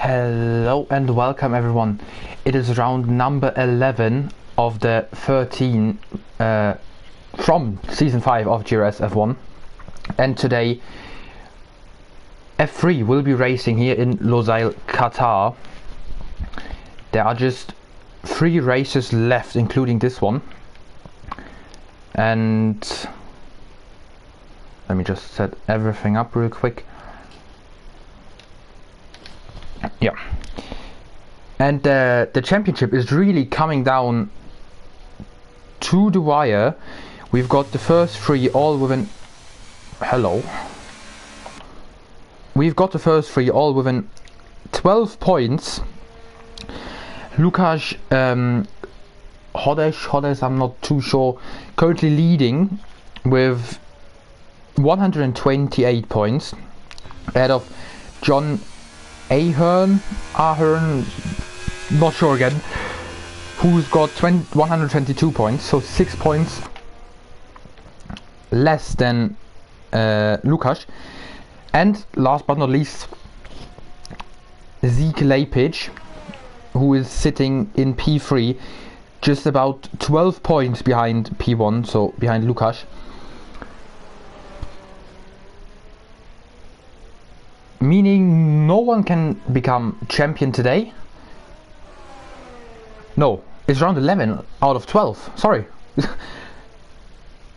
Hello and welcome everyone. It is round number 11 of the 13 from season 5 of GRS F1, and today F3 will be racing here in Losail, Qatar. There are just 3 races left, including this one, and let me just set everything up real quick. Yeah, and the championship is really coming down to the wire. We've got the first 3 all within We've got the first 3 all within 12 points. Lukasz Hodes, I'm not too sure, currently leading with 128 points, ahead of John Ahern, not sure again, who's got 122 points, so 6 points less than Lukasz. And last but not least, Zeke Lapage, who is sitting in P3, just about 12 points behind P1, so behind Lukasz. Meaning no one can become champion today. No, it's round 11 out of 12. Sorry.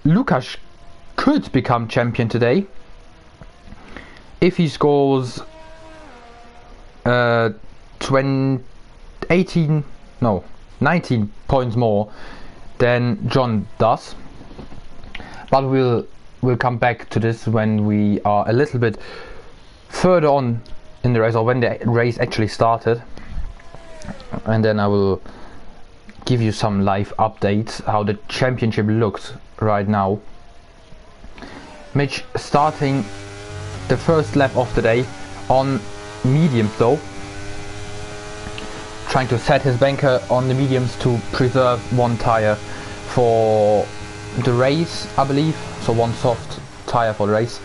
Lukasz could become champion today if he scores 19 points more than John does. But we'll come back to this when we are a little bit further on in the race, or when the race actually started, and then I will give you some live updates how the championship looks right now. Mitch starting the first lap of the day on mediums though, trying to set his banker on the mediums to preserve one tire for the race, I believe, so one soft tire for the race.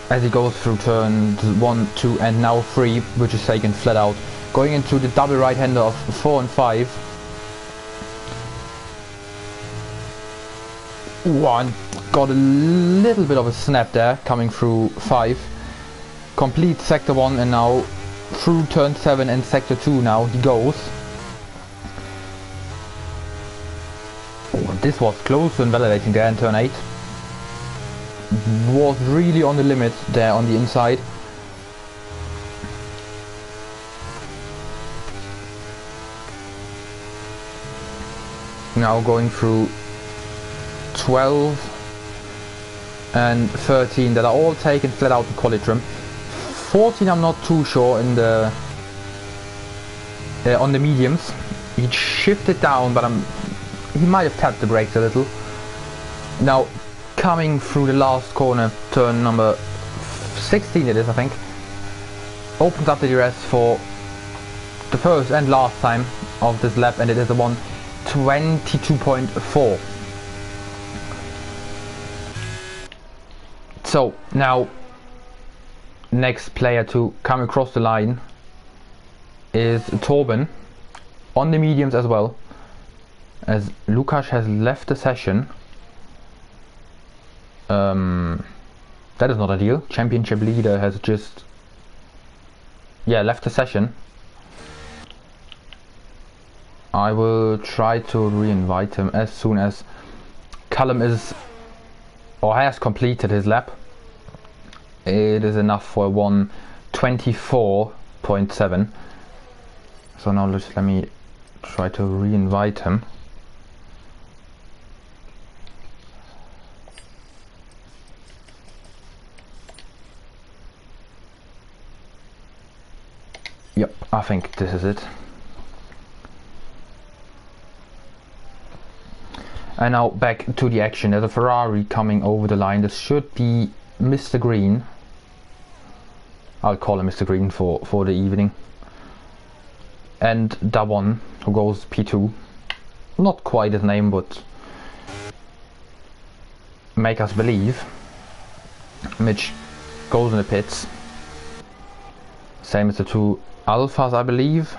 As he goes through turns 1, 2 and now 3, which is taken flat out, going into the double right hander of 4 and 5. One got a little bit of a snap there coming through 5. Complete sector 1 and now through turn 7 and sector 2 now he goes. Oh, this was close to invalidating there in turn 8. Was really on the limit there on the inside. Now going through 12 and 13 that are all taken flat out in quali trim. 14 I'm not too sure in the on the mediums. He shifted down, but he might have tapped the brakes a little. Now coming through the last corner, turn number 16 it is, I think, opens up the GRS for the first and last time of this lap, and it is a 1:22.4. So now next player to come across the line is Torben on the mediums as well, as Lukasz has left the session. That is not ideal. Championship leader has just left the session. I will try to re-invite him as soon as Callum is or has completed his lap. It is enough for 1:24.7. So now let me try to re-invite him. Yep, I think this is it. And now back to the action. There's a Ferrari coming over the line. This should be Mr. Green. I'll call him Mr. Green for the evening. And Dawon, who goes P2. Not quite his name, but make us believe. Mitch goes in the pits. Same as the two alphas, I believe.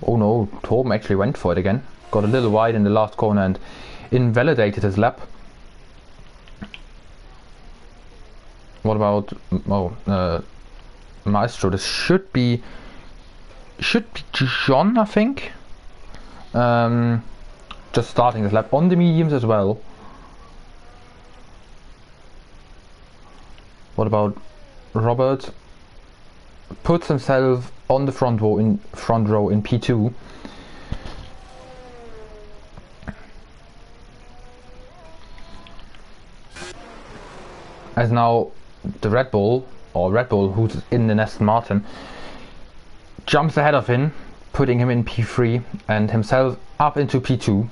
Oh no, Torben actually went for it again. Got a little wide in the last corner and invalidated his lap. What about Maestro? This should be John, I think. Just starting his lap on the mediums as well. What about Robert? Puts himself on the front row in P2. As now the Red Bull who's in the Aston Martin jumps ahead of him, putting him in P3 and himself up into P2.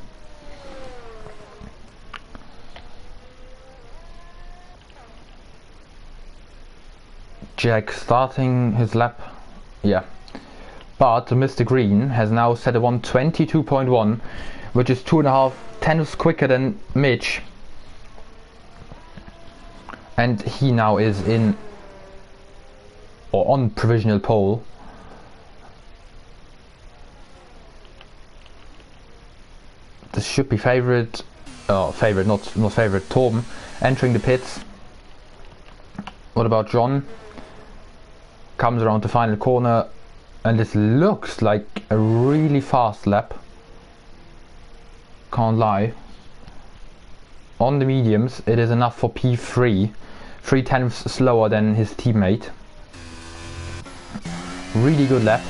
Jack starting his lap, yeah. But Mr. Green has now set a 1:22.1, which is 2.5 tenths quicker than Mitch. And he now is in or on provisional pole. This should be favorite, not favorite, Torben entering the pits. What about John? Comes around the final corner, and this looks like a really fast lap. Can't lie. On the mediums, it is enough for P3, 3 tenths slower than his teammate. Really good lap.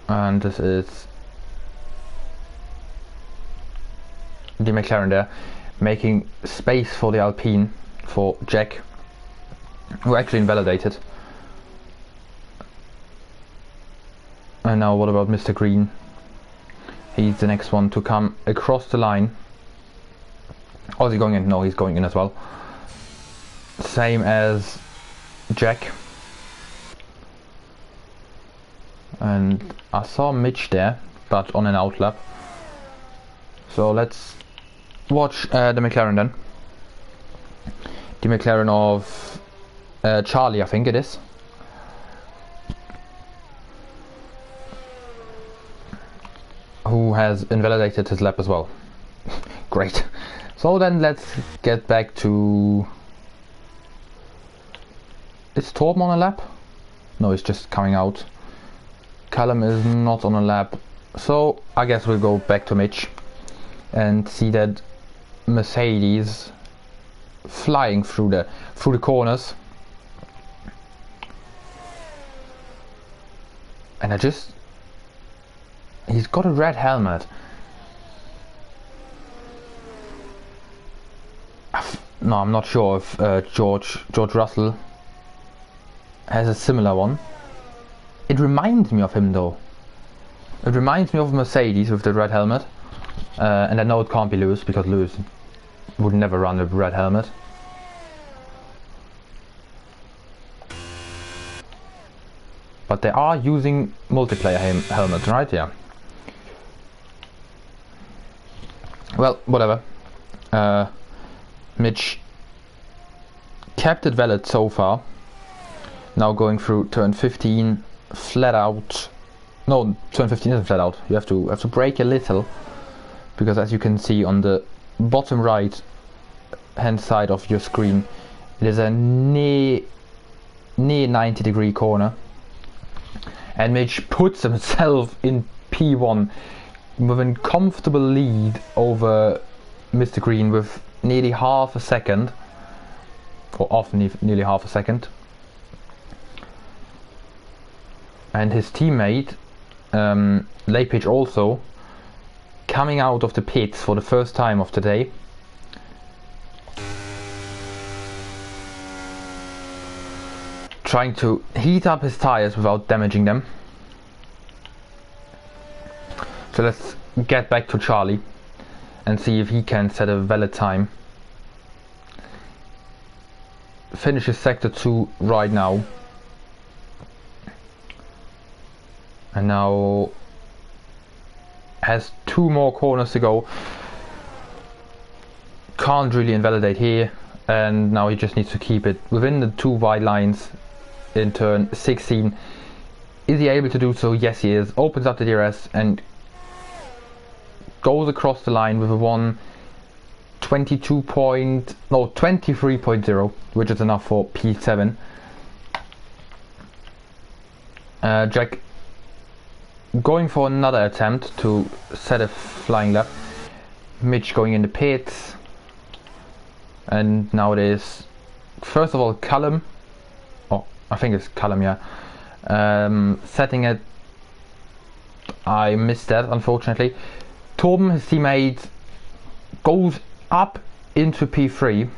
And this is the McLaren there, making space for the Alpine, for Jack, who actually invalidated. And now what about Mr. Green? He's the next one to come across the line. Oh, is he going in? No, he's going in as well. Same as Jack. And I saw Mitch there, but on an out lap. So let's watch the McLaren then. The McLaren of Charlie, I think it is. Who has invalidated his lap as well. Great. So then let's get back to... Is Torben on a lap? No, he's just coming out. Callum is not on a lap. So I guess we'll go back to Mitch and see that Mercedes flying through the corners. And he's got a red helmet. No, I'm not sure if George Russell has a similar one. It reminds me of him though. It reminds me of Mercedes with the red helmet. And I know it can't be Lewis, because Lewis would never run a red helmet. But they are using multiplayer helmets, right? Yeah. Well, whatever. Mitch kept it valid so far. Now going through turn 15, flat out. No, turn 15 isn't flat out. You have to brake a little, because as you can see on the bottom right hand side of your screen, it is a near 90-degree corner. And Mitch puts himself in P1 with a comfortable lead over Mr. Green with nearly half a second, or often nearly half a second. And his teammate, Lepage, also coming out of the pits for the first time of the day. Trying to heat up his tires without damaging them. So let's get back to Charlie and see if he can set a valid time. Finishes sector 2 right now. And now has 2 more corners to go. Can't really invalidate here, and now he just needs to keep it within the 2 wide lines in turn 16. Is he able to do so? Yes, he is. Opens up the DRS and goes across the line with a 23.0, which is enough for P7. Jack going for another attempt to set a flying lap. Mitch going in the pits, and now it is first of all Callum. Oh, I think it's Callum, yeah. Setting it. I missed that, unfortunately. Torben, his teammate, goes up into P3.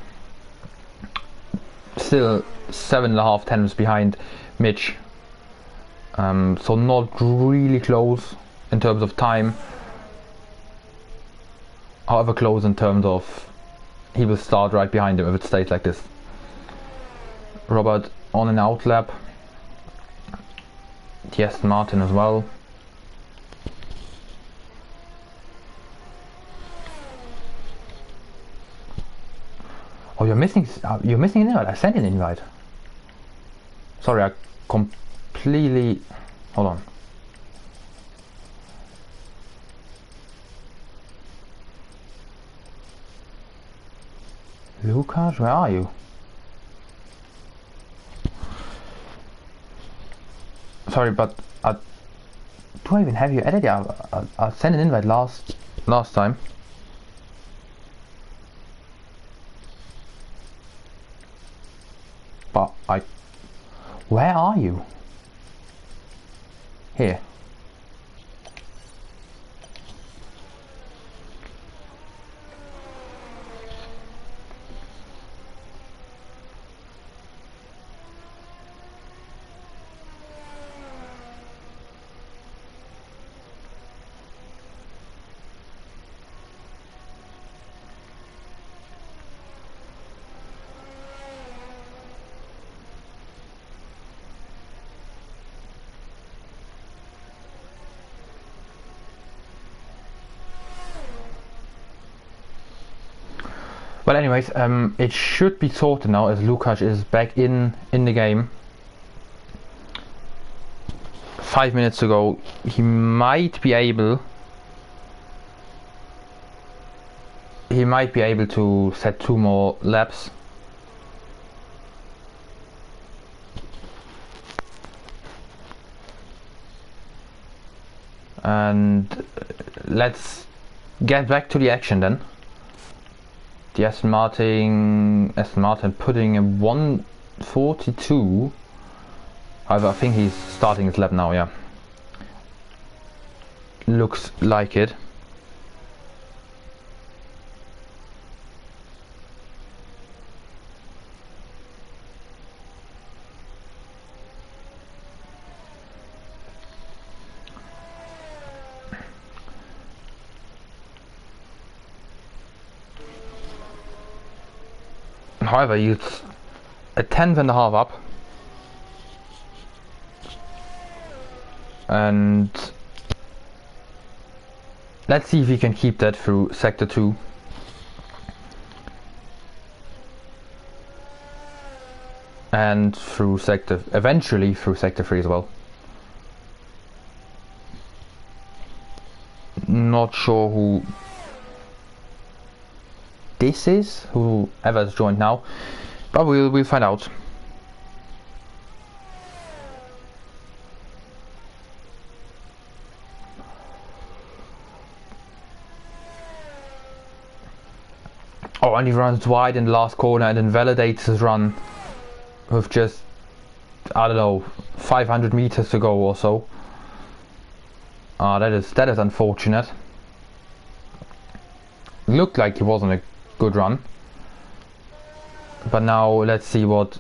Still 7.5 tenths behind Mitch. So not really close in terms of time. However, close in terms of he will start right behind him if it stays like this. Robert on an out lap. Yes, Martin as well. Oh, you're missing an invite. I sent an invite. Sorry, I completely. Hold on. Lucas, where are you? Sorry, but do I even have you added? Yeah, I sent an invite last time. But where are you? Here. Well, anyways, it should be sorted now as Lukáš is back in the game. 5 minutes to go. He might be able to set 2 more laps. And let's get back to the action then. The Aston Martin putting a 1:42. However, I think he's starting his lap now, yeah. Looks like it. However, he's a 10.5 up, and let's see if he can keep that through sector 2. And eventually through sector 3 as well. Not sure who this is, whoever has joined now, but we'll find out. Oh, and he runs wide in the last corner and invalidates his run with just, I don't know, 500 meters to go or so. That is unfortunate. Looked like he wasn't a good run, but now let's see what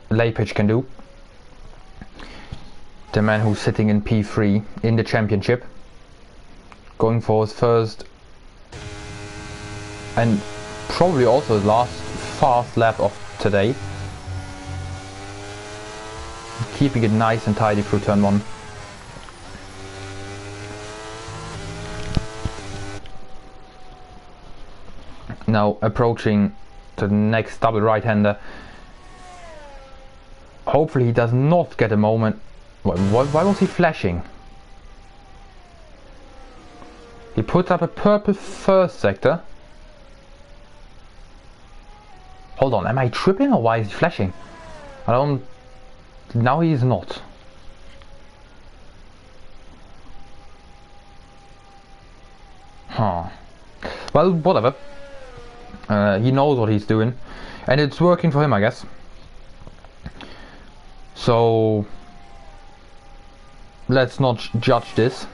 Lepage can do. The man who's sitting in P3 in the championship, going for his first and probably also his last fast lap of today, keeping it nice and tidy through turn 1. now approaching the next double right-hander. Hopefully he does not get a moment. Why was he flashing? He puts up a purple first sector. Hold on, am I tripping or why is he flashing? I don't... Now he is not. Huh. Well, whatever. He knows what he's doing. And it's working for him, I guess. So... let's not judge this.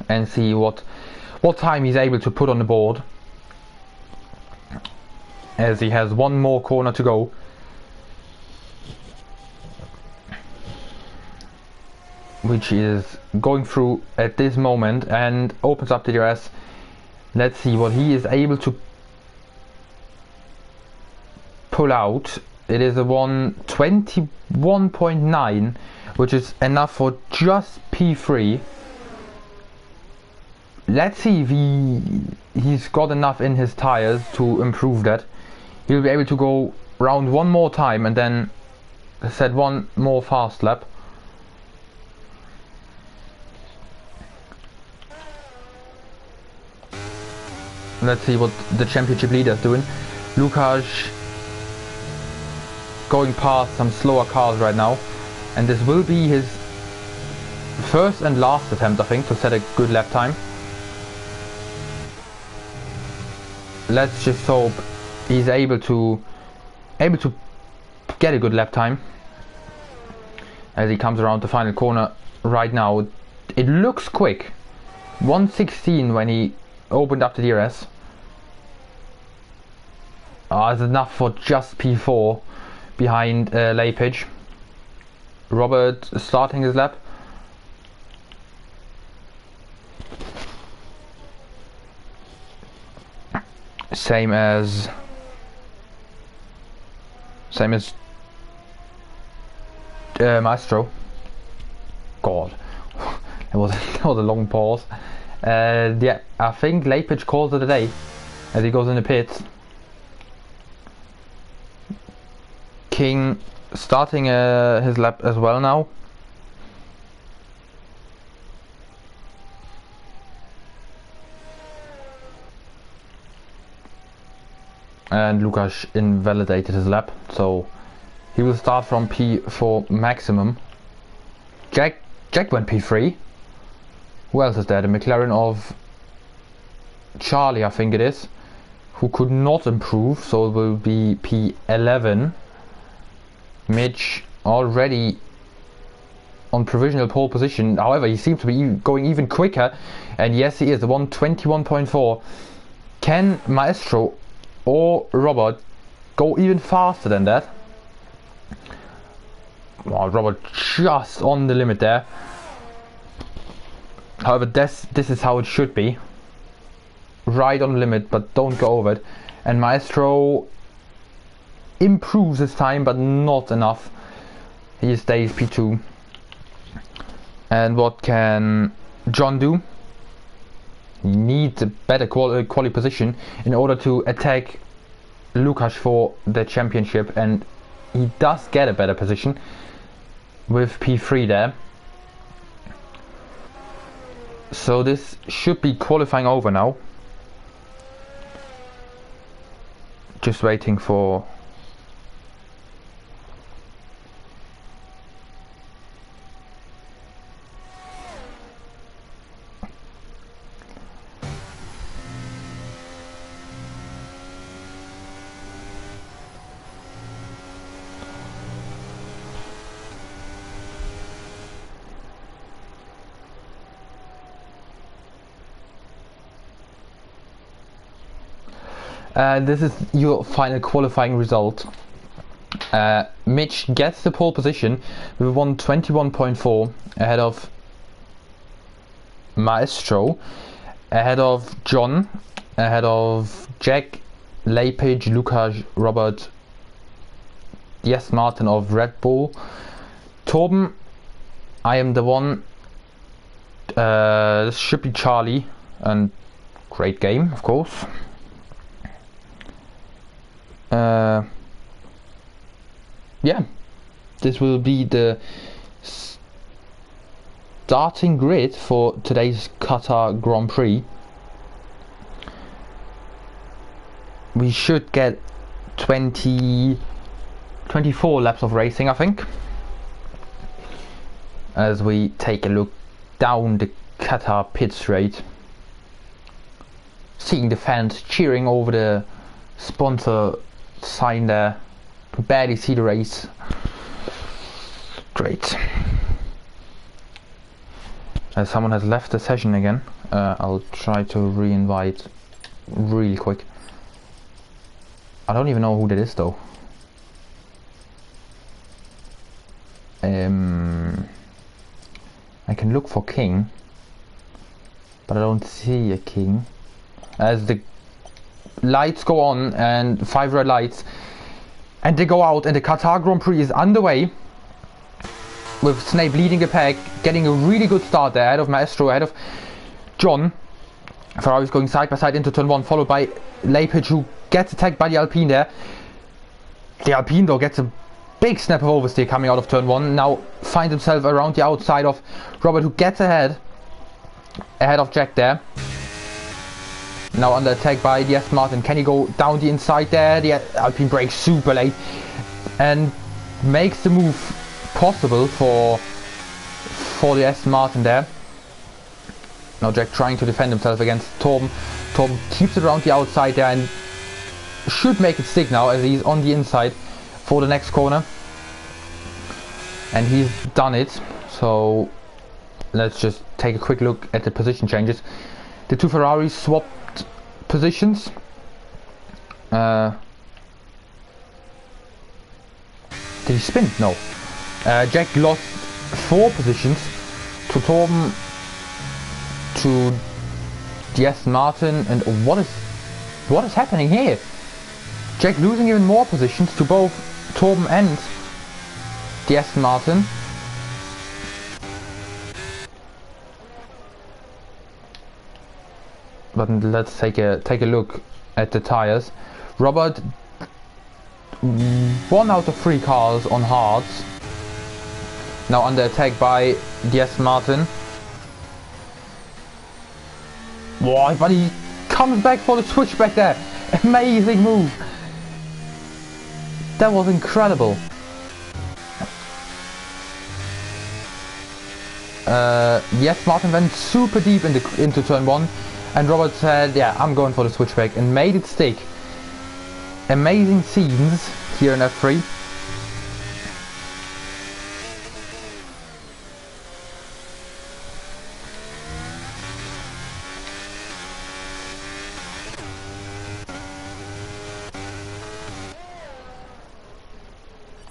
And see what time he's able to put on the board. As he has one more corner to go. Which is going through at this moment and opens up the GRS. Let's see what he is able to pull out. It is a 121.9, which is enough for just P3. Let's see if he's got enough in his tires to improve that. He'll be able to go round one more time and then set one more fast lap. Let's see what the championship leader is doing. Lukas going past some slower cars right now, and this will be his first and last attempt, I think, to set a good lap time. Let's just hope he's able to get a good lap time as he comes around the final corner right now. It looks quick. 1:16 when he opened up the DRS. It's enough for just P4 behind Lepage. Robert starting his lap. Same as Maestro. God, that was a long pause. Yeah, I think Lepage calls it a day as he goes in the pits. King starting his lap as well now. And Lukas invalidated his lap, so he will start from P4 maximum. Jack went P3. Who else is there? The McLaren of Charlie, I think it is, who could not improve, so it will be P11. Mitch already on provisional pole position, however he seems to be going even quicker, and yes he is, the 121.4. Can Maestro or Robert go even faster than that? Well, Robert just on the limit there. However, this is how it should be. Right on the limit, but don't go over it. And Maestro improves his time, but not enough. He stays P2. And what can John do? He needs a better quality position in order to attack Lukas for the championship, and he does get a better position with P3 there. So this should be qualifying over now. Just waiting for this is your final qualifying result. Mitch gets the pole position with 121.4 ahead of Maestro, ahead of John, ahead of Jack, Lepage, Lukas, Robert, yes, Martin of Red Bull, Torben. I am the one. This should be Charlie, and Great game, of course. Yeah, this will be the starting grid for today's Qatar Grand Prix. We should get 24 laps of racing, I think, as we take a look down the Qatar pit straight, seeing the fans cheering over the sponsor sign there. Barely see the race. Great. Someone has left the session again. I'll try to re-invite really quick. I don't even know who that is though. I can look for King, but I don't see a King. As the lights go on, and 5 red lights, and they go out, and the Qatar Grand Prix is underway, with Snape leading the pack, getting a really good start there, ahead of Maestro, ahead of John. Ferrari's going side by side into turn 1, followed by Lepage, who gets attacked by the Alpine there. The Alpine though gets a big snap of oversteer coming out of turn 1, now finds himself around the outside of Robert, who gets ahead of Jack there. Now under attack by the Aston Martin. Can he go down the inside there? The Alpine brakes super late and makes the move possible for the Aston Martin there. Now Jack trying to defend himself against Torben. Torben keeps it around the outside there and should make it stick now, as he's on the inside for the next corner. And he's done it. So let's just take a quick look at the position changes. The two Ferraris swapped positions. Did he spin? No. Jack lost 4 positions to Torben, to the Aston Martin, and what is happening here? Jack losing even more positions to both Torben and the Aston Martin. But let's take a look at the tires. Robert 1 out of 3 cars on hards. Now under attack by the Aston Martin. Why, but he comes back for the switchback there. Amazing move. That was incredible. The Aston Martin went super deep into turn 1. And Robert said, yeah, I'm going for the switchback, and made it stick. Amazing scenes here in F3.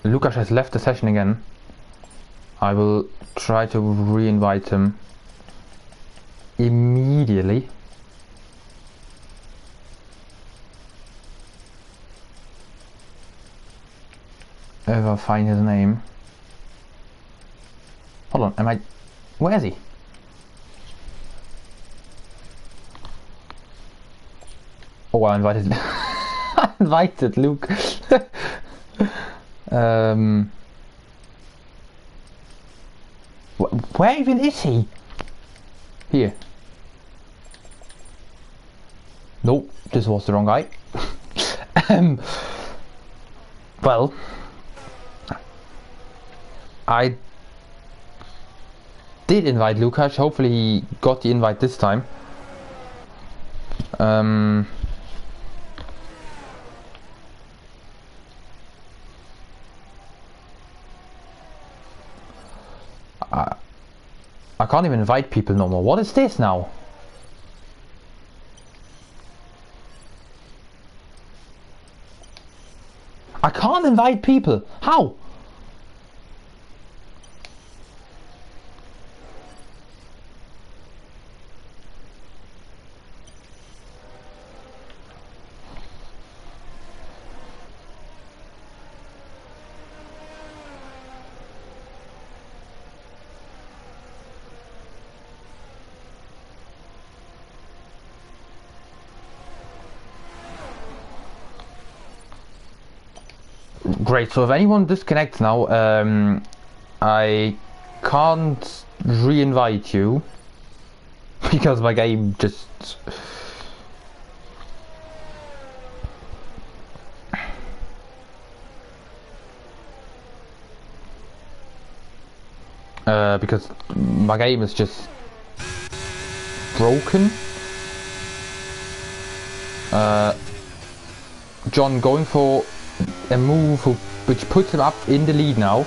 Lukas has left the session again. I will try to re-invite him immediately. If I find his name. Hold on, where is he? Oh, I invited I invited Luke. Where even is he? Here. Nope, this was the wrong guy. Well, I did invite Lukas. Hopefully he got the invite this time. I can't even invite people no more. What is this now? I can't invite people. How? Great, so if anyone disconnects now, I can't re-invite you because my game just... because my game is just broken. John going for a move which puts him up in the lead now.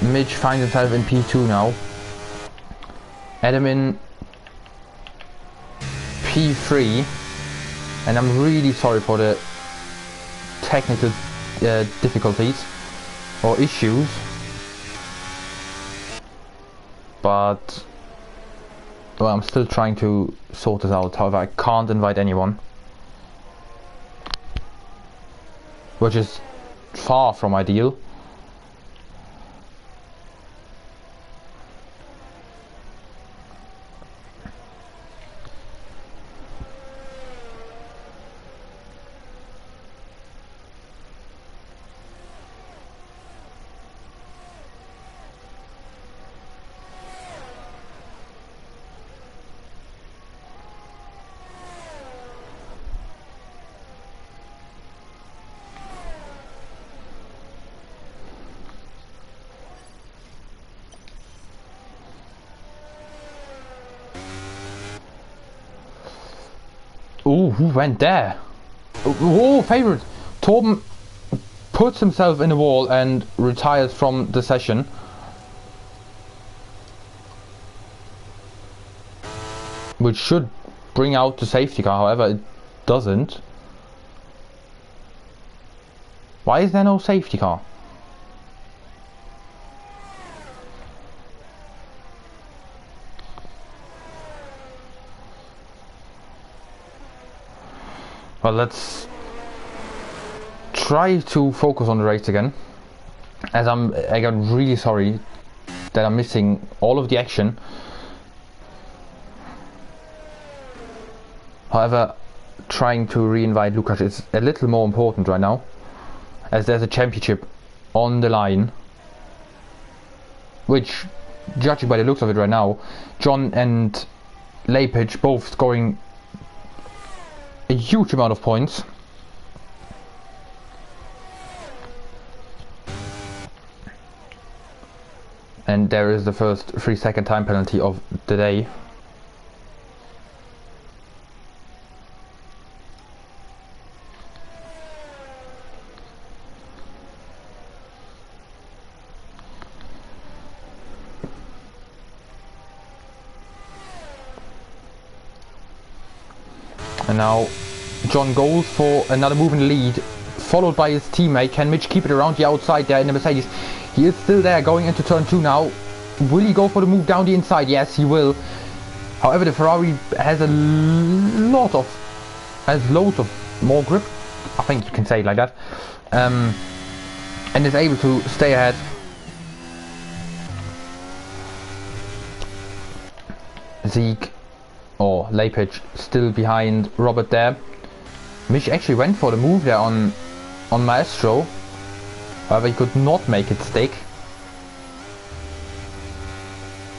Mitch finds himself in P2 now. Adam in P3, and I'm really sorry for the technical difficulties or issues, but well, I'm still trying to sort this out. However, I can't invite anyone, which is far from ideal. Ooh, who went there? Oh, favorite! Torben puts himself in the wall and retires from the session. Which should bring out the safety car, however it doesn't. Why is there no safety car? Well, let's try to focus on the race again, as I got really sorry that I'm missing all of the action. However, trying to re-invite Lukas is a little more important right now, as there's a championship on the line, which, judging by the looks of it right now, John and Lepage both scoring a huge amount of points. And there is the first 3-second time penalty of the day. And now John goes for another move in the lead, followed by his teammate. Can Mitch keep it around the outside there in the Mercedes? He is still there going into turn 2 now. Will he go for the move down the inside? Yes, he will. However, the Ferrari has loads of more grip, I think you can say it like that, and is able to stay ahead. Zeke or Lepage still behind Robert there. Mitch actually went for the move there on Maestro, however he could not make it stick.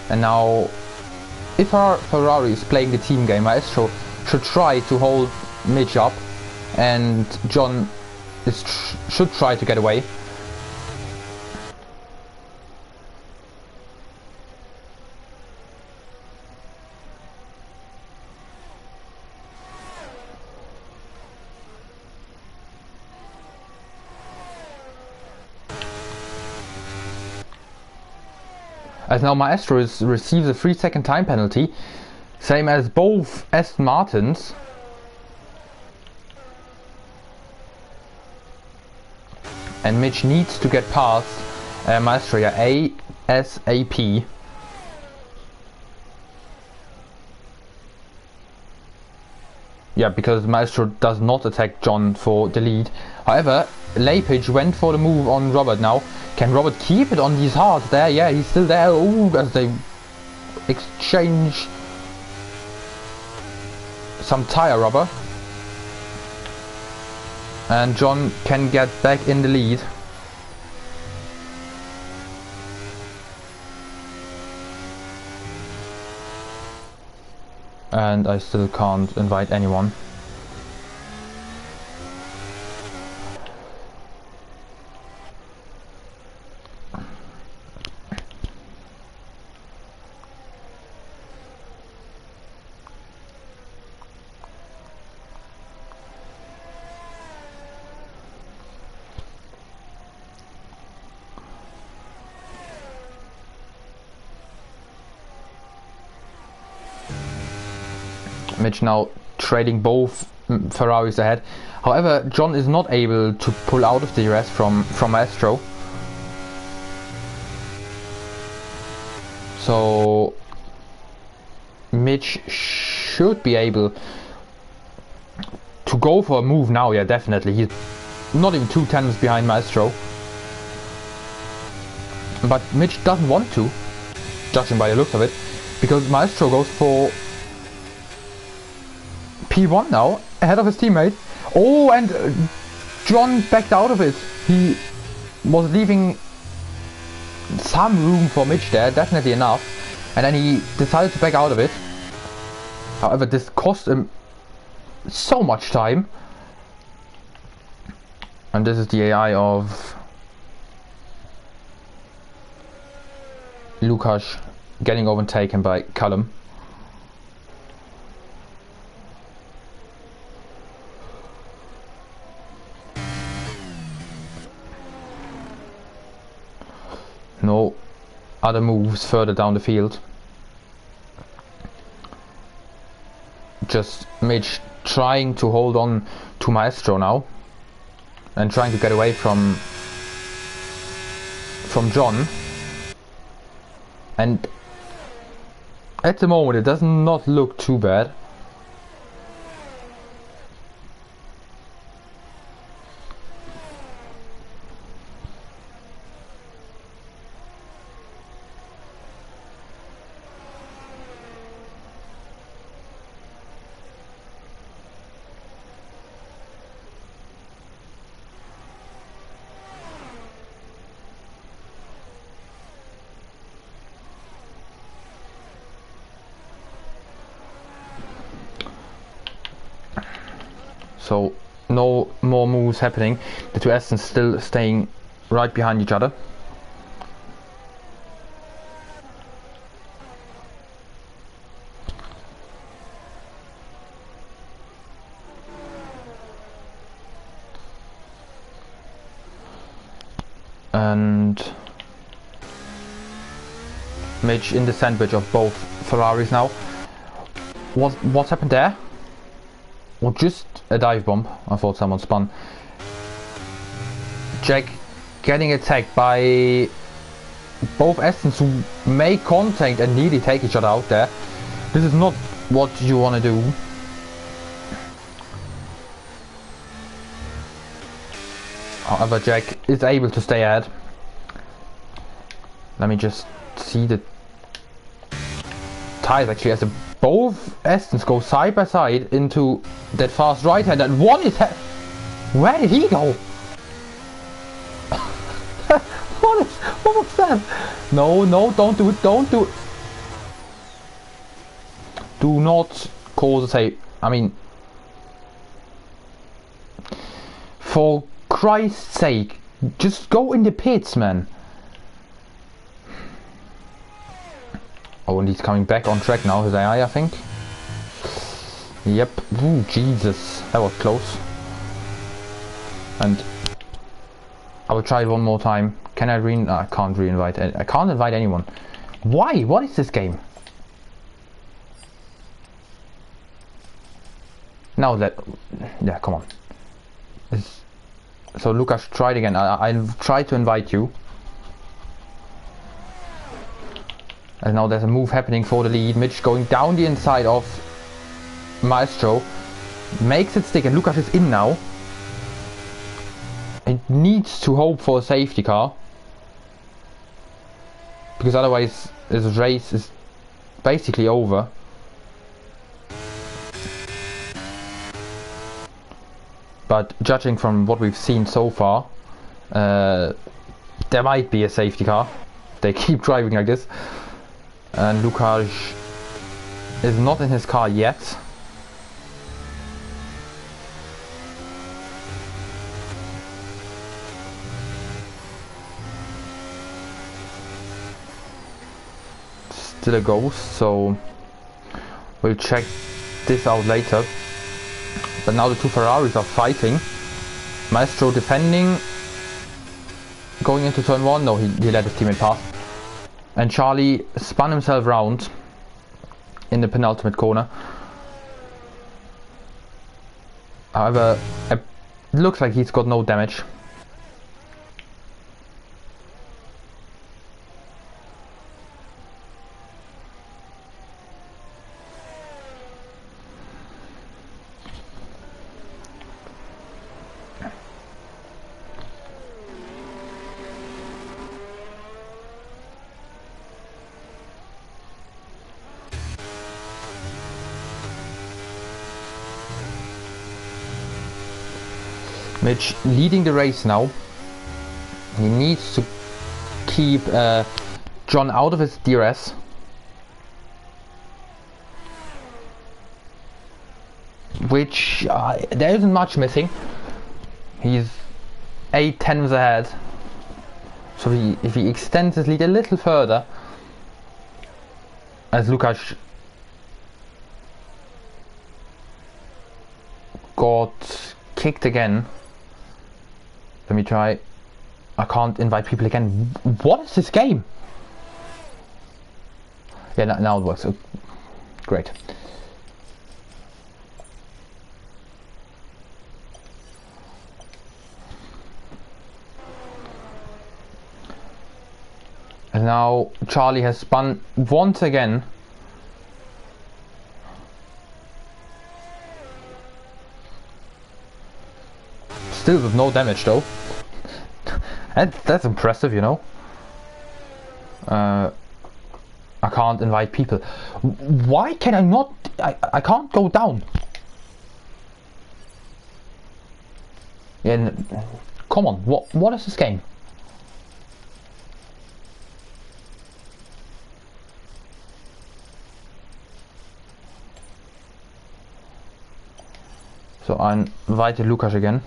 And now, if our Ferrari is playing the team game, Maestro should try to hold Mitch up, and John should try to get away. As now Maestro receives a 3-second time penalty, same as both Aston Martins. And Mitch needs to get past Maestro ASAP. Yeah, because Maestro does not attack John for the lead. However, Lepage went for the move on Robert now. Can Robert keep it on these hards there? Yeah, he's still there. Ooh, as they exchange some tire rubber. And John can get back in the lead. And I still can't invite anyone. Mitch now trading both Ferraris ahead. However, John is not able to pull out of the GRS from Maestro. So Mitch should be able to go for a move now. Yeah, definitely. He's not even 2 tenths behind Maestro. But Mitch doesn't want to, judging by the looks of it, because Maestro goes for P1 now, ahead of his teammate. Oh, and John backed out of it. He was leaving some room for Mitch there, definitely enough. And then he decided to back out of it. However, this cost him so much time. And this is the AI of Lukas getting overtaken by Callum. No other moves further down the field. Just Mitch trying to hold on to Maestro now and trying to get away from John. And at the moment it does not look too bad. So no more moves happening. The two Astons still staying right behind each other. And Mitch in the sandwich of both Ferraris now. What's happened there? Or just a dive bomb. I thought someone spun. Jack getting attacked by both Astons who make contact and nearly take each other out there. This is not what you want to do. However, Jack is able to stay ahead. Let me just see the tires actually as both Astons go side by side into that fast right hand, and one is where did he go? What was that? No, don't do it, don't do it. Do not cause a save. I mean, for Christ's sake, just go in the pits, man. Oh, and he's coming back on track now, his AI, I think. Yep. Ooh, Jesus. That was close. And I will try it one more time. Can I I can't re-invite. I can't invite anyone. Why? What is this game? Now that... Yeah, come on. So Lukas tried again. I'll try to invite you. And now there's a move happening for the lead. Mitch going down the inside of Maestro. Makes it stick and Lukas is in now. It needs to hope for a safety car. Because otherwise this race is basically over. but judging from what we've seen so far, there might be a safety car. They keep driving like this, and Lukáš is not in his car yet. Still a ghost, so we'll check this out later. But now the two Ferraris are fighting. Maestro defending, going into turn 1. No, he let his teammate pass. And Charlie spun himself round in the penultimate corner. However, it looks like he's got no damage. Mitch leading the race now. He needs to keep John out of his DRS. Which there isn't much missing. He's 8/10 ahead. So if he extends his lead a little further, as Lukáš got kicked again. Let me try. I can't invite people again. What is this game? Yeah, now it works. Oh, great. And now Charlie has spun once again. Still with no damage though. That's impressive, you know. I can't invite people. Why can I not? I can't go down. Yeah, come on. What is this game? So I invited Lukáš again.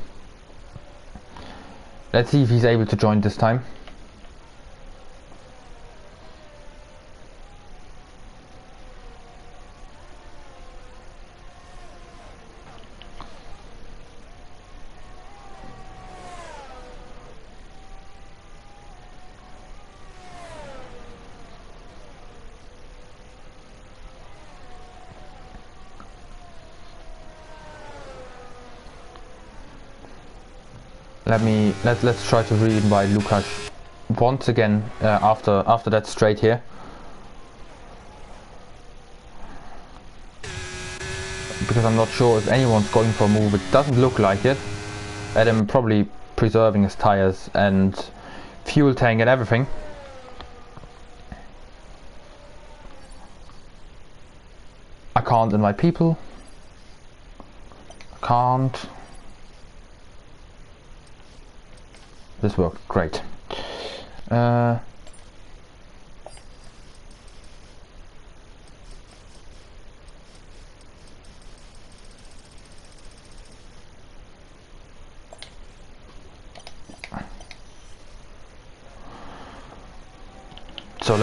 Let's see if he's able to join this time. Let's try to re-invite Lukáš once again after that straight here. Because I'm not sure if anyone's going for a move. It doesn't look like it. Adam probably preserving his tires and fuel tank and everything. I can't invite people. I can't. This worked great. So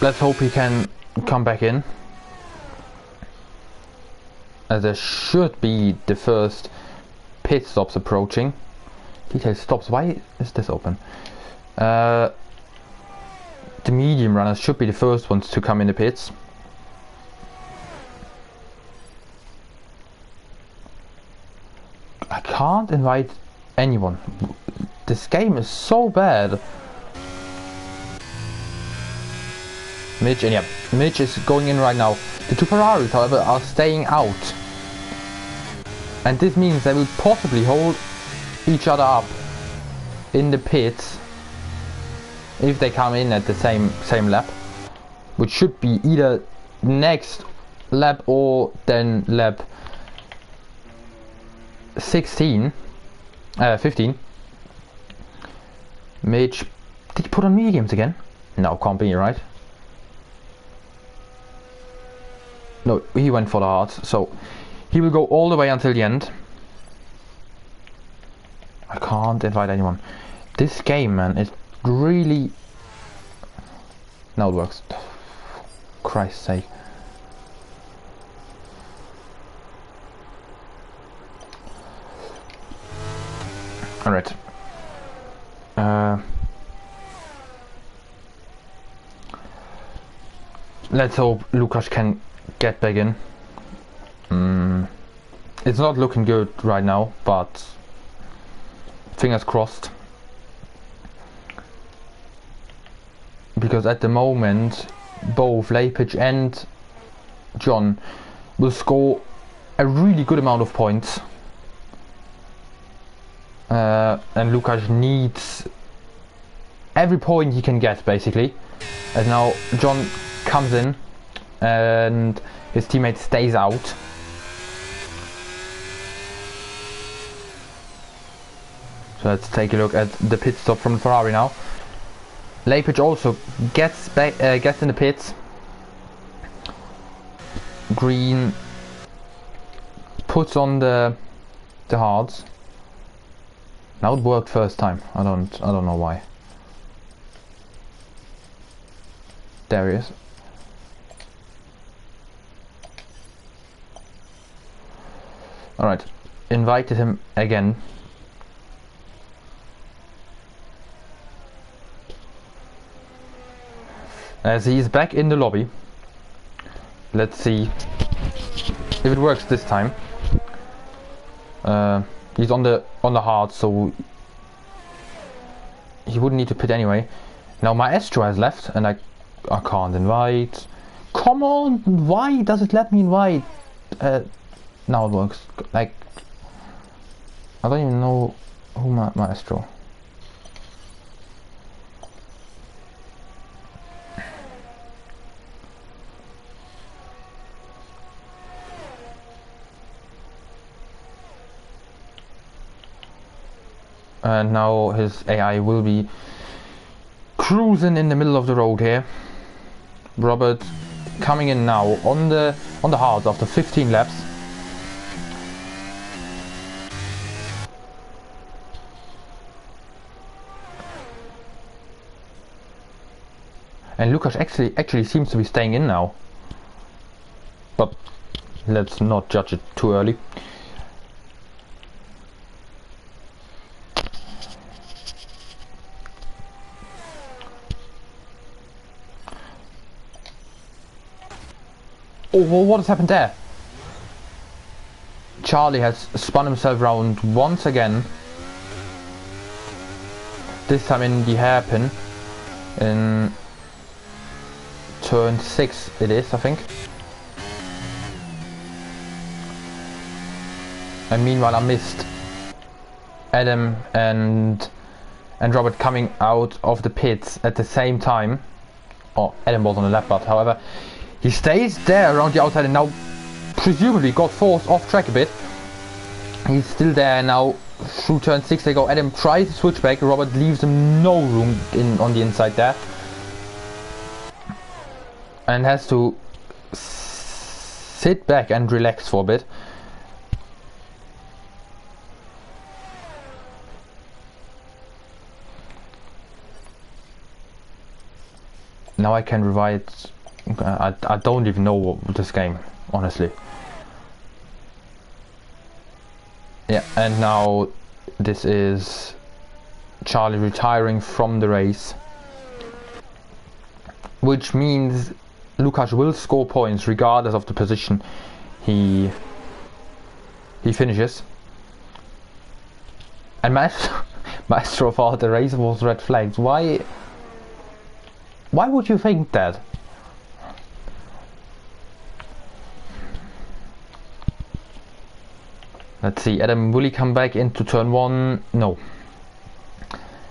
let's hope he can come back in. There should be the first pit stops approaching. Detail stops. Why is this open? The medium runners should be the first ones to come in the pits. I can't invite anyone. This game is so bad. Mitch, and yeah, Mitch is going in right now. The two Ferraris, however, are staying out. And this means they will possibly hold each other up in the pits if they come in at the same lap, which should be either next lap or then lap 16. 15. Mitch, did you put on mini games again? No, can't be, right? No, he went for the hearts, so he will go all the way until the end. I can't invite anyone. This game, man, is really... Now it works. Christ's sake. Alright. Let's hope Lukas can get back in. It's not looking good right now, but fingers crossed. Because at the moment, both Leipzig and John will score a really good amount of points. And Lukas needs every point he can get, basically. As now John comes in and his teammate stays out. So let's take a look at the pit stop from Ferrari now. Leipzig also gets back, gets in the pits. Green puts on the hards. Now it worked first time. I don't know why. There he is. Alright, invited him again. As he is back in the lobby. Let's see if it works this time. He's on the hard, so he wouldn't need to pit anyway. Now Maestro has left, and I can't invite. Come on, why does it let me invite? Now it works. Like, I don't even know who Maestro. And now his AI will be cruising in the middle of the road here. Robert coming in now on the hards after 15 laps. And Lukas actually seems to be staying in now. But let's not judge it too early. Oh, well, what has happened there? Charlie has spun himself around once again. This time in the hairpin. In turn 6 it is, I think. And meanwhile I missed Adam and Robert coming out of the pits at the same time. Oh, Adam was on the left, but however he stays there around the outside and now presumably got forced off track a bit. He's still there now. Through turn 6 they go. Adam tries to switch back. Robert leaves him no room on the inside there. And has to sit back and relax for a bit. Now I can revive. I don't even know this game, honestly. Yeah, and now this is Charlie retiring from the race, which means Lukas will score points regardless of the position he finishes. And Maestro thought the race was red flagged. Why would you think that? Let's see, Adam, will he come back into turn 1? No.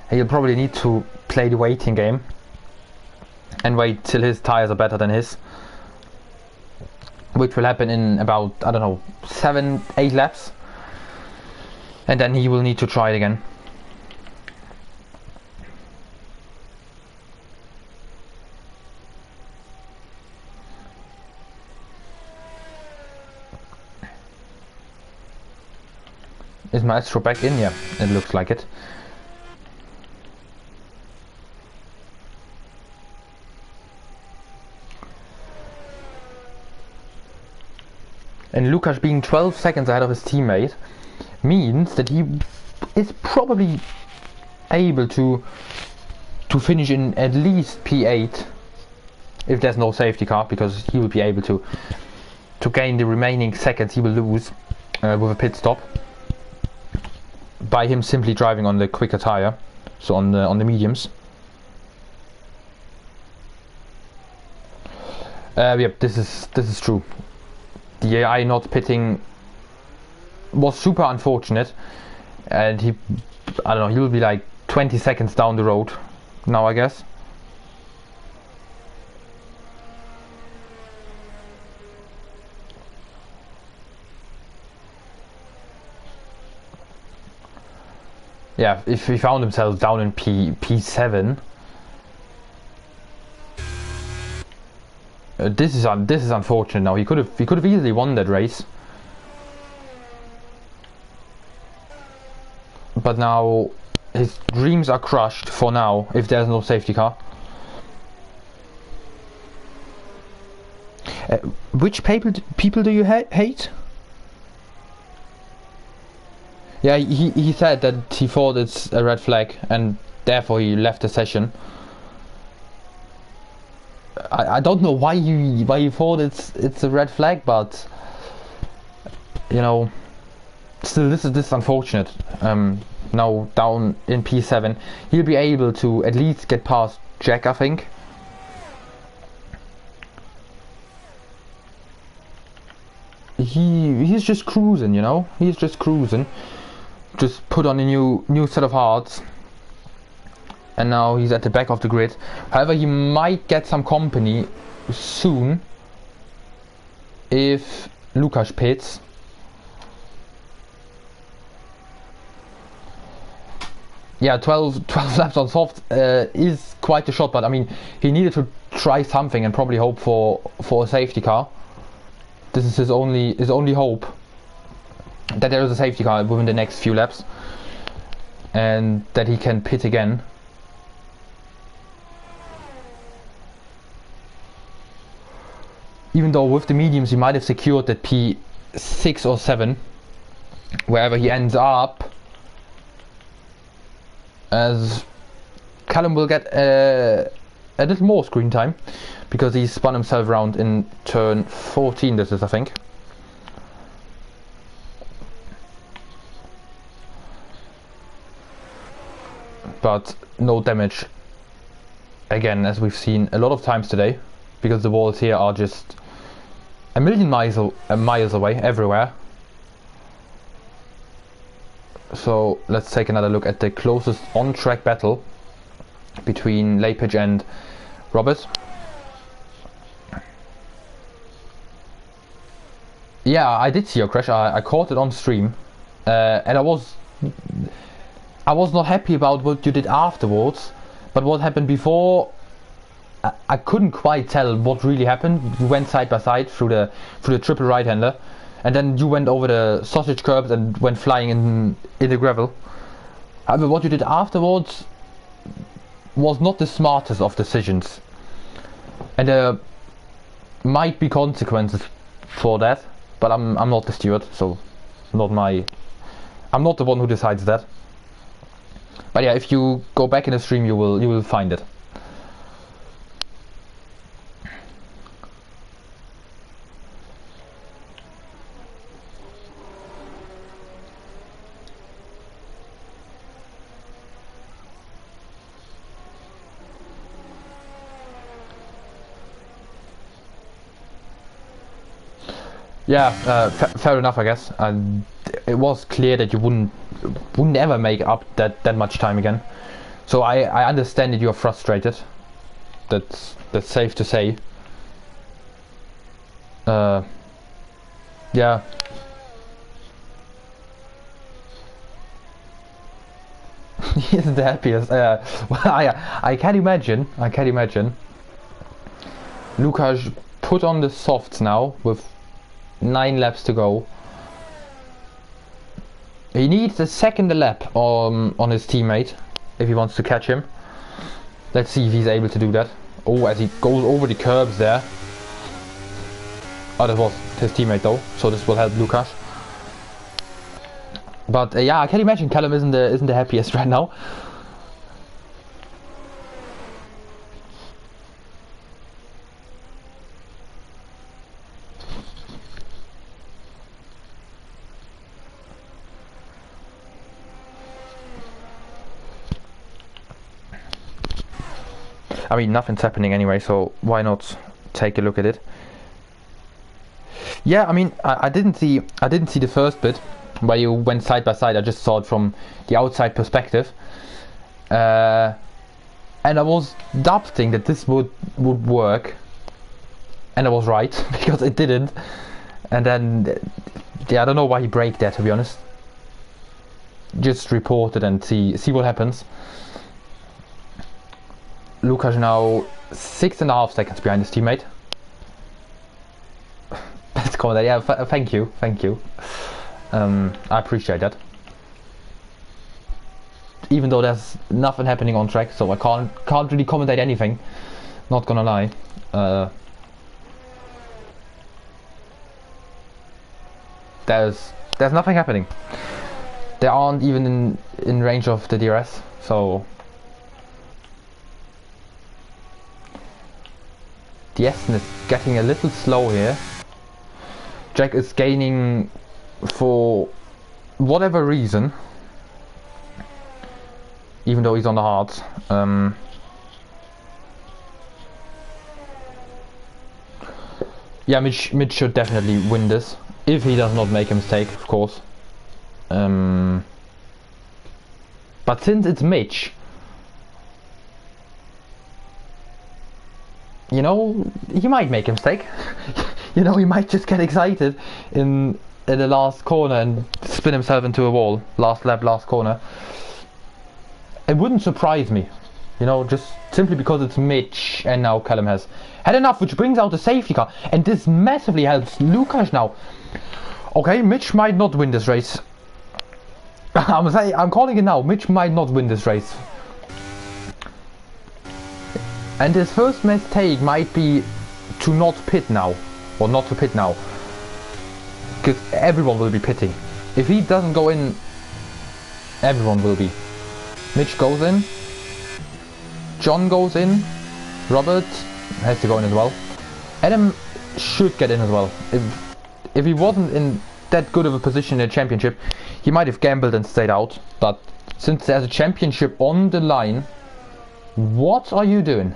He'll probably need to play the waiting game and wait till his tires are better than his, which will happen in about, I don't know, 7-8 laps. and then he will need to try it again. Is Maestro back in? Yeah, it looks like it. And Lukas being 12 seconds ahead of his teammate means that he is probably able to finish in at least P8 if there's no safety car, because he will be able to gain the remaining seconds he will lose with a pit stop by him simply driving on the quicker tire, so on the mediums. Yep, this is true. The AI not pitting was super unfortunate, and I don't know, he will be like 20 seconds down the road now, I guess. Yeah, if he found himself down in P7, this is unfortunate. Now he could have easily won that race, but now his dreams are crushed for now if there's no safety car. Which people do you hate? Yeah, he said that he thought it's a red flag and therefore he left the session. I don't know why you thought it's a red flag, but you know, still this is unfortunate. Now down in P7, he'll be able to at least get past Jack, I think. He's just cruising, you know. He's just cruising. Just put on a new set of hards, and now he's at the back of the grid. However, he might get some company soon if Lukas pits. Yeah, 12 laps on soft is quite a shot, but I mean, he needed to try something and probably hope for a safety car. This is his only hope, that there is a safety car within the next few laps and that he can pit again. Even though with the mediums he might have secured that P6 or 7 wherever he ends up, as Callum will get a little more screen time because he spun himself around in turn 14, this is, I think. But no damage again, as we've seen a lot of times today, because the walls here are just a million miles away everywhere. So let's take another look at the closest on-track battle between Lepage and Robert. Yeah, I did see your crash. I caught it on stream, and I was not happy about what you did afterwards, but what happened before, I couldn't quite tell what really happened. We went side by side through the triple right-hander, and then you went over the sausage curbs and went flying in the gravel. However, what you did afterwards was not the smartest of decisions, and there might be consequences for that. But I'm not the steward, so I'm not the one who decides that. But yeah, if you go back in the stream, you will find it. Yeah, fair enough, I guess. And it was clear that you wouldn't ever make up that much time again. So I understand that you're frustrated. That's safe to say. Yeah. He isn't the happiest. Well, I can imagine. I can imagine. Lukas put on the softs now with 9 laps to go. He needs a second lap on his teammate if he wants to catch him. Let's see if he's able to do that. Oh, as he goes over the curbs there. Oh, that was his teammate though, so this will help Lukas. But yeah, I can imagine Callum isn't the happiest right now. I mean, nothing's happening anyway, so why not take a look at it? Yeah, I mean, I didn't see the first bit where you went side by side. I just saw it from the outside perspective, and I was doubting that this would work, and I was right because it didn't. And then, yeah, I don't know why he braked there, to be honest. Just report it and see what happens. Lukas now 6.5 seconds behind his teammate. Let's call that. Yeah, thank you. I appreciate that. Even though there's nothing happening on track, so I can't really commentate anything. Not gonna lie. There's nothing happening. They aren't even in range of the GRS, so. The Essen is getting a little slow here. Jack is gaining for whatever reason, even though he's on the hards. Yeah, Mitch should definitely win this if he does not make a mistake, of course. But since it's Mitch, you know, he might make a mistake. You know, he might just get excited in the last corner and spin himself into a wall. Last lap, last corner. It wouldn't surprise me, you know, just simply because it's Mitch and now Callum has had enough, which brings out the safety car, and this massively helps Lukas now. Okay, Mitch might not win this race. I'm calling it now. Mitch might not win this race. And his first mistake might be to not pit now, or not to pit now, because everyone will be pitting. If he doesn't go in, everyone will be. Mitch goes in, John goes in, Robert has to go in as well. Adam should get in as well. If he wasn't in that good of a position in the championship, he might have gambled and stayed out. But since there's a championship on the line, what are you doing?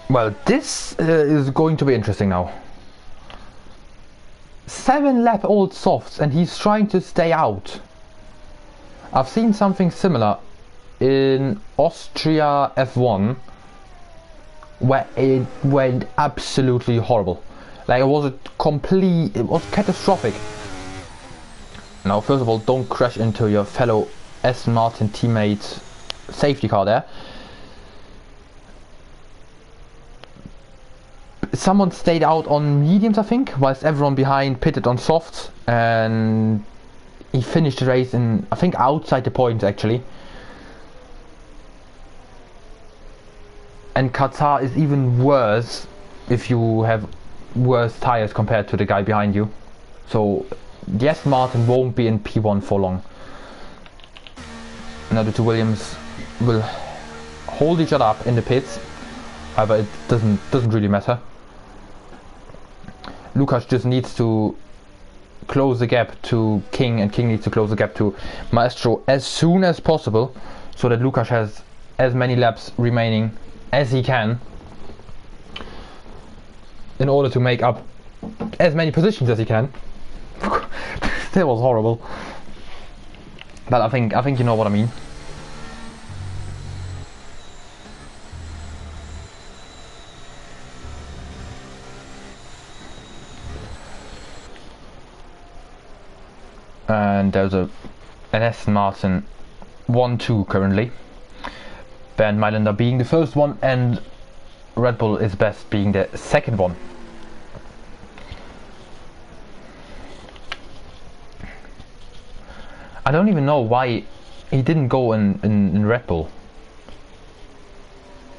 Well, this is going to be interesting now. 7-lap-old softs and he's trying to stay out. I've seen something similar in Austria F1 where it went absolutely horrible. Like, it was catastrophic. Now, first of all, don't crash into your fellow Aston Martin teammate safety car there. Someone stayed out on mediums, I think, whilst everyone behind pitted on softs, and he finished the race in, I think, outside the points actually. And Qatar is even worse if you have worse tires compared to the guy behind you. So yes, Martin won't be in P1 for long. Now the two Williams will hold each other up in the pits. However, it doesn't really matter. Lukas just needs to close the gap to King, and King needs to close the gap to Maestro as soon as possible, so that Lukas has as many laps remaining as he can in order to make up as many positions as he can. That was horrible, but I think you know what I mean. and there's an Aston Martin 1-2 currently. Bernd Mailänder being the first one, and Red Bull is best being the second one. I don't even know why he didn't go in Red Bull.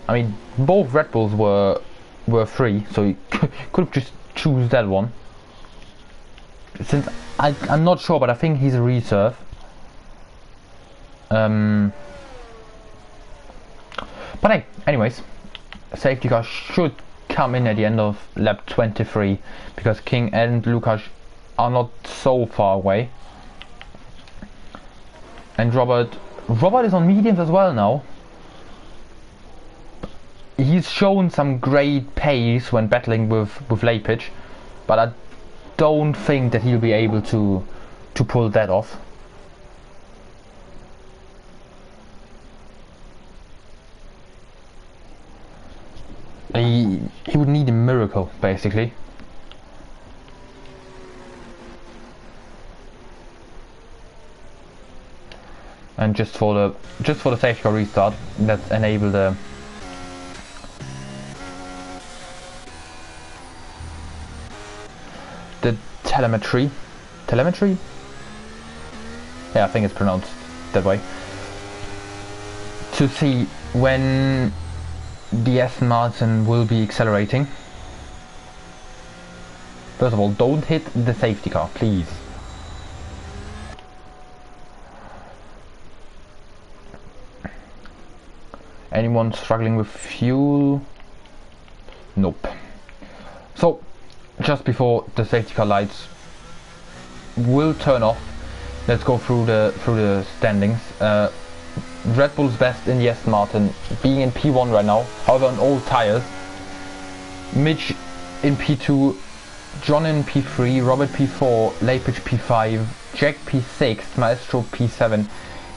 I mean, both Red Bulls were free, so he could have just choose that one. Since I'm not sure, but I think he's a reserve. But hey, anyways, safety car should come in at the end of lap 23 because King and Lukáš are not so far away. And Robert is on mediums as well now. He's shown some great pace when battling with Leipzig, but I don't think that he'll be able to pull that off. He would need a miracle, basically. And just for the safety car restart, let's enable the telemetry. Yeah, I think it's pronounced that way. To see when the Aston Martin will be accelerating. First of all, don't hit the safety car, please. Anyone struggling with fuel? Nope. So, just before the safety car lights will turn off, let's go through the standings. Red Bull's best in the Aston Martin, being in P1 right now, however on old tyres. Mitch in P2, John in P3, Robert P4, Leipzig P5, Jack P6, Maestro P7,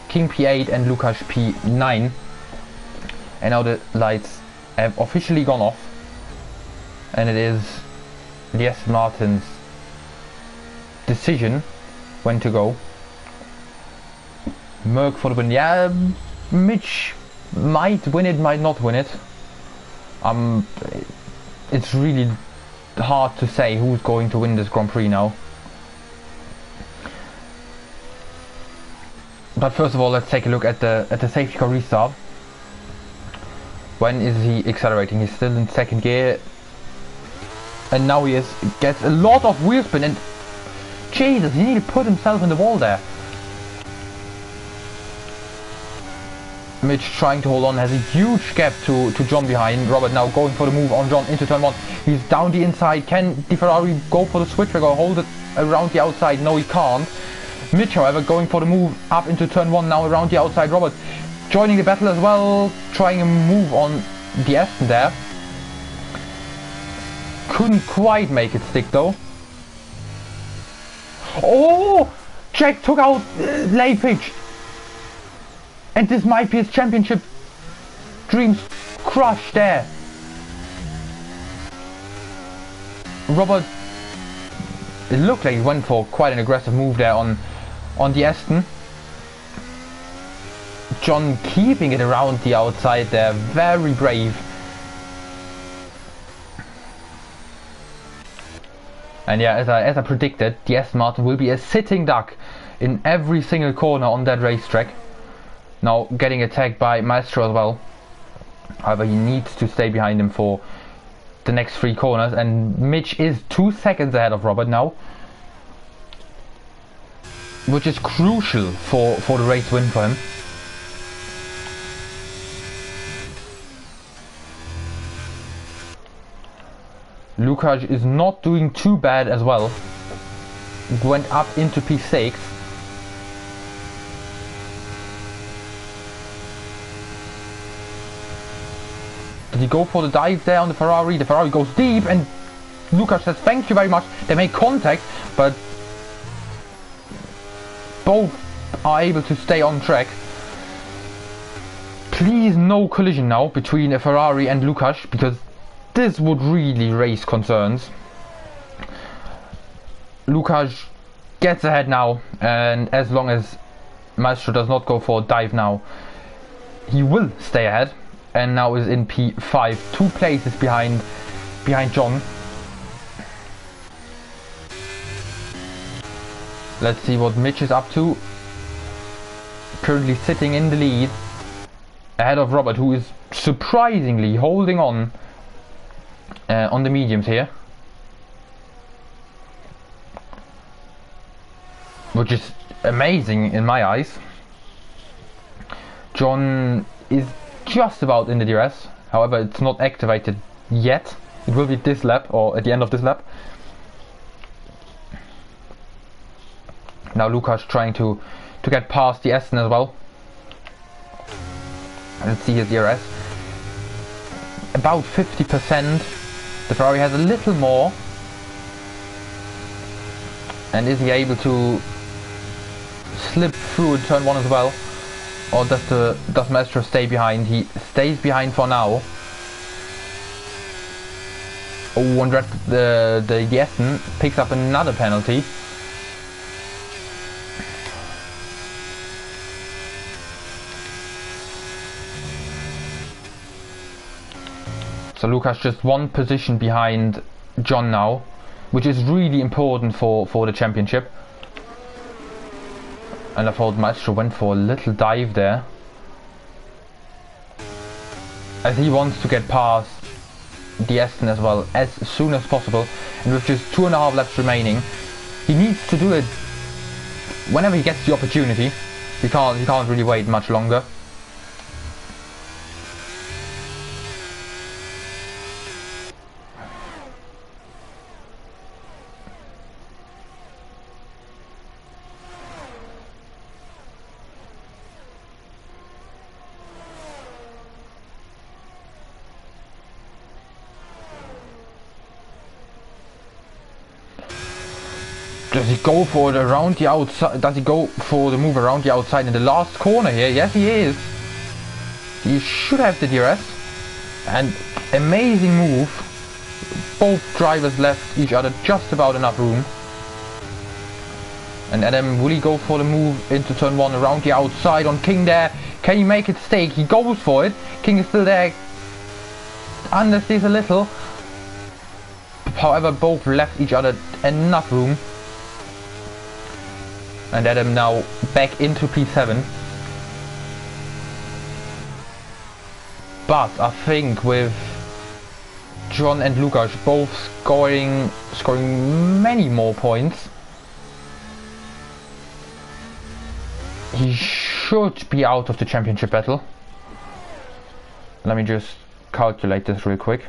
King P8 and Lukáš P9. And now the lights have officially gone off, and it is the Aston Martin's decision when to go. Merck for the win. Yeah, Mitch might win it, might not win it. It's really hard to say who's going to win this Grand Prix now. But first of all, let's take a look at the safety car restart. When is he accelerating? He's still in second gear, and now he gets a lot of wheel spin, and Jesus, he nearly put himself in the wall there. Mitch trying to hold on, has a huge gap to John behind. Robert now going for the move on John into turn 1. He's down the inside. Can the Ferrari go for the switchback or hold it around the outside? No, he can't. Mitch, however, going for the move up into turn 1 now around the outside. Robert joining the battle as well, trying a move on the Aston there. Couldn't quite make it stick though. Oh! Jack took out Leipzig. And this might be his championship dreams crushed there. Robert, it looked like he went for quite an aggressive move there on the Aston. John keeping it around the outside there, very brave. And yeah, as I predicted, the Aston Martin will be a sitting duck in every single corner on that racetrack. Now getting attacked by Maestro as well. However, he needs to stay behind him for the next 3 corners, and Mitch is 2 seconds ahead of Robert now, which is crucial for the race win for him. Lukáš is not doing too bad as well. Went up into P6. Did he go for the dive there on the Ferrari? The Ferrari goes deep, and Lukáš says thank you very much. They make contact, but both are able to stay on track. Please no collision now between a Ferrari and Lukáš, because this would really raise concerns. Lukáš gets ahead now, and as long as Maestro does not go for a dive now, he will stay ahead, and now is in P5, 2 places behind John. Let's see what Mitch is up to. Currently sitting in the lead, ahead of Robert, who is surprisingly holding on the mediums here, which is amazing in my eyes. John is just about in the DRS, however it's not activated yet. It will be this lap, or at the end of this lap. Now Lukas trying to get past the Aston as well. Let's see his DRS. About 50%. The Ferrari has a little more. And is he able to slip through in turn 1 as well? Or does Maestro stay behind? He stays behind for now. Oh, and the Aston picks up another penalty. So Lukas just 1 position behind John now, which is really important for the championship. And I thought Maestro went for a little dive there, as he wants to get past the Aston as well as soon as possible. And with just 2.5 laps remaining, he needs to do it whenever he gets the opportunity. He can't really wait much longer. Does he go for it around the outside? Does he go for the move around the outside in the last corner here? Yes, he is. He should have the DRS. And amazing move. Both drivers left each other just about enough room. And Adam, will he go for the move into turn 1 around the outside on King there? Can he make it stake? He goes for it. King is still there. Understeers a little. However, both left each other enough room. And Adam now back into P7. But I think with John and Lukas both scoring many more points, he should be out of the championship battle. Let me just calculate this real quick.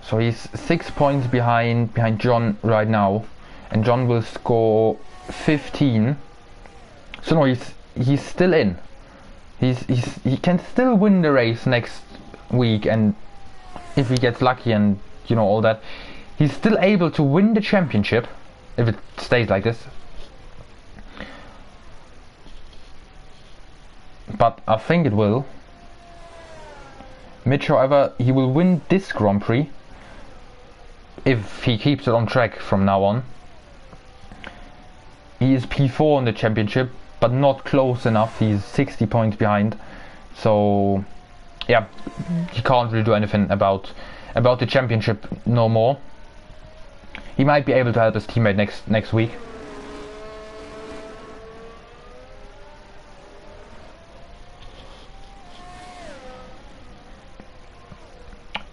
So he's 6 points behind John right now, and John will score 15. So no, he's still in. He can still win the race next week, and if he gets lucky and you know all that, he's still able to win the championship if it stays like this. But I think it will. Mitch, however, he will win this Grand Prix if he keeps it on track from now on. He is P4 in the championship, but not close enough. He's 60 points behind, so yeah, he can't really do anything about the championship no more. He might be able to help his teammate next week.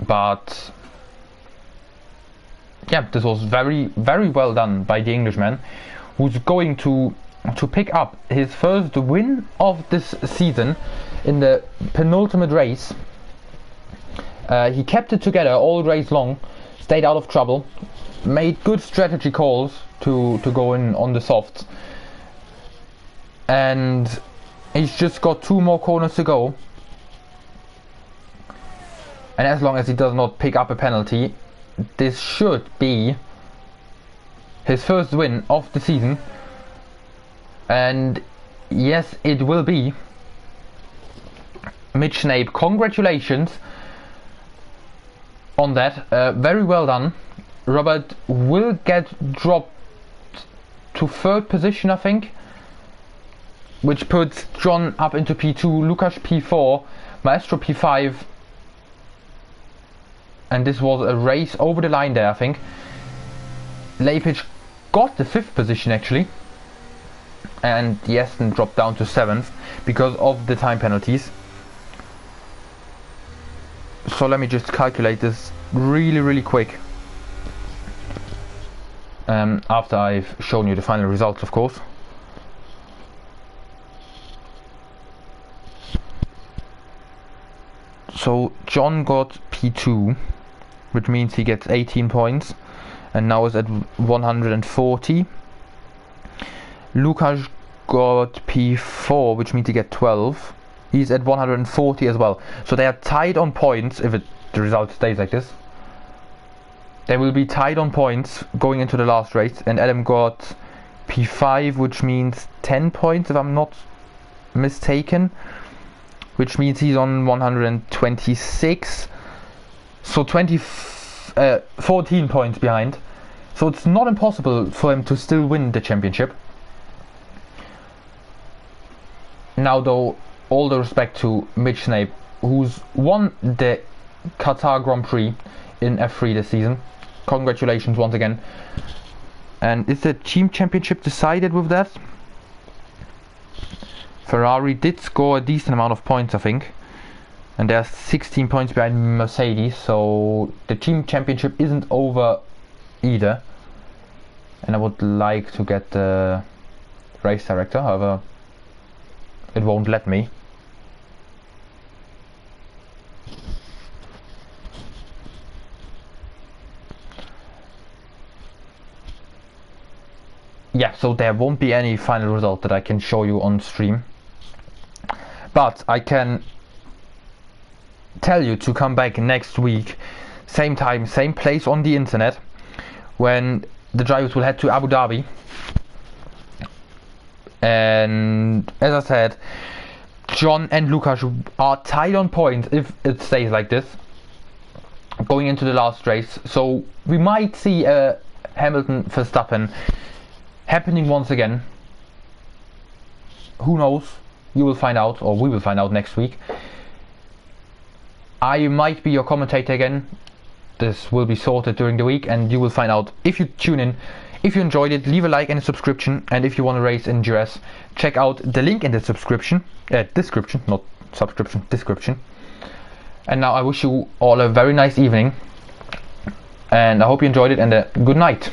But yeah, this was very, very well done by the Englishman, who's going to pick up his first win of this season in the penultimate race. He kept it together all race long, stayed out of trouble, made good strategy calls to go in on the softs, and he's just got 2 more corners to go. And as long as he does not pick up a penalty, this should be his first win of the season. And yes, it will be Mitch Snape. Congratulations on that. Very well done. Robert will get dropped to 3rd position, I think, which puts John up into P2, Lukasz P4, Maestro P5, and this was a race over the line there, I think. Leipzig got the 5th position actually, and Yesten dropped down to 7th because of the time penalties. So let me just calculate this really quick, after I've shown you the final results, of course. So John got P2, which means he gets 18 points and now is at 140. Lukasz got P4, which means he gets 12. He's at 140 as well. So they are tied on points if the result stays like this. They will be tied on points going into the last race, and Adam got P5, which means 10 points if I'm not mistaken, which means he's on 126, so 14 points behind. So it's not impossible for him to still win the championship. Now though, all the respect to Mitch Snape, who's won the Qatar Grand Prix in F3 this season. Congratulations once again. And is the team championship decided with that? Ferrari did score a decent amount of points, I think, and they're 16 points behind Mercedes, so the team championship isn't over either. And I would like to get the race director, however it won't let me. Yeah, so there won't be any final result that I can show you on stream, but I can tell you to come back next week, same time, same place on the internet, when the drivers will head to Abu Dhabi. And as I said, John and Lukasz are tied on points if it stays like this going into the last race. So we might see a Hamilton Verstappen happening once again. Who knows? You will find out, or we will find out next week. I might be your commentator again. This will be sorted during the week, and you will find out if you tune in. If you enjoyed it, leave a like and a subscription, and if you want to race in GRS, check out the link in the description, not subscription, description. And now I wish you all a very nice evening, and I hope you enjoyed it, and a good night.